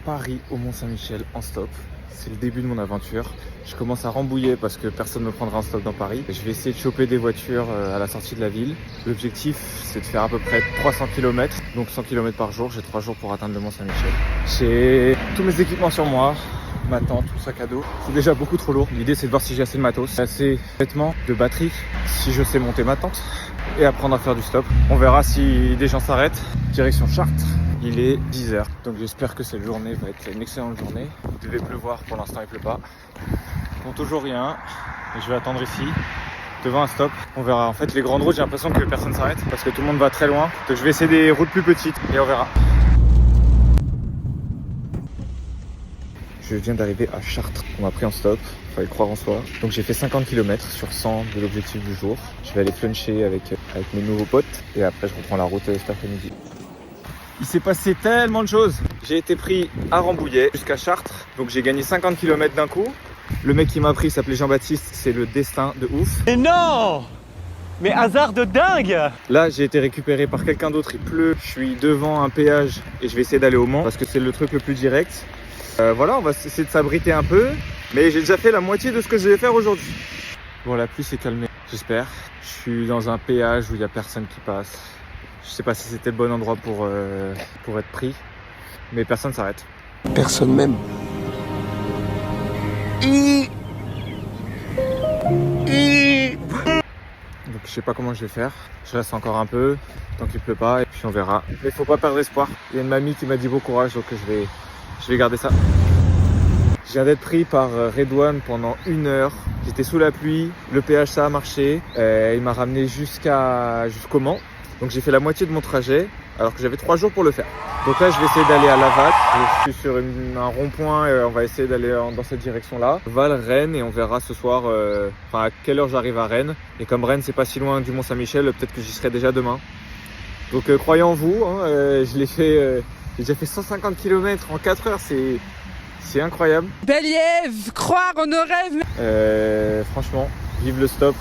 Paris au Mont-Saint-Michel en stop. C'est le début de mon aventure. Je commence à Rambouillet parce que personne ne me prendra en stop dans Paris. Je vais essayer de choper des voitures à la sortie de la ville. L'objectif, c'est de faire à peu près 300 km, donc 100 km par jour. J'ai 3 jours pour atteindre le Mont-Saint-Michel. J'ai tous mes équipements sur moi, ma tente, tout sac à dos. C'est déjà beaucoup trop lourd. L'idée, c'est de voir si j'ai assez de matos, assez de vêtements, de batterie, si je sais monter ma tente et apprendre à faire du stop. On verra si des gens s'arrêtent. Direction Chartres. Il est 10h, donc j'espère que cette journée va être une excellente journée. Il devait pleuvoir, pour l'instant il pleut pas. Bon, toujours rien, et je vais attendre ici, devant un stop. On verra. En fait, les grandes routes, j'ai l'impression que personne s'arrête parce que tout le monde va très loin. Donc je vais essayer des routes plus petites et on verra. Je viens d'arriver à Chartres. On m'a pris en stop, il fallait croire en soi. Donc j'ai fait 50 km sur 100 de l'objectif du jour. Je vais aller fluncher avec mes nouveaux potes et après je reprends la route cet après-midi. Il s'est passé tellement de choses. J'ai été pris à Rambouillet jusqu'à Chartres, donc j'ai gagné 50 km d'un coup. Le mec qui m'a pris s'appelait Jean-Baptiste, c'est le destin de ouf. Mais non! Mais hasard de dingue! Là, j'ai été récupéré par quelqu'un d'autre, il pleut. Je suis devant un péage et je vais essayer d'aller au Mans parce que c'est le truc le plus direct. Voilà, on va essayer de s'abriter un peu, mais j'ai déjà fait la moitié de ce que je vais faire aujourd'hui. Bon, la pluie s'est calmée, j'espère. Je suis dans un péage où il n'y a personne qui passe. Je sais pas si c'était le bon endroit pour être pris, mais personne s'arrête. Personne même. Donc je sais pas comment je vais faire. Je reste encore un peu, tant qu'il pleut pas, et puis on verra. Mais faut pas perdre espoir. Il y a une mamie qui m'a dit bon courage, donc je vais garder ça. Je viens d'être pris par Redouane pendant 1 heure. J'étais sous la pluie, le péage ça a marché. Il m'a ramené jusqu'au Mans. Donc j'ai fait la moitié de mon trajet alors que j'avais 3 jours pour le faire. Donc là je vais essayer d'aller à Lavat. Je suis sur un rond-point et on va essayer d'aller dans cette direction-là. Val, Rennes, et on verra ce soir à quelle heure j'arrive à Rennes. Et comme Rennes c'est pas si loin du Mont-Saint-Michel, peut-être que j'y serai déjà demain. Donc croyez en vous, je l'ai fait, j'ai déjà fait 150 km en 4 heures, c'est incroyable. Beliève, croire en nos rêves. Franchement, vive le stop.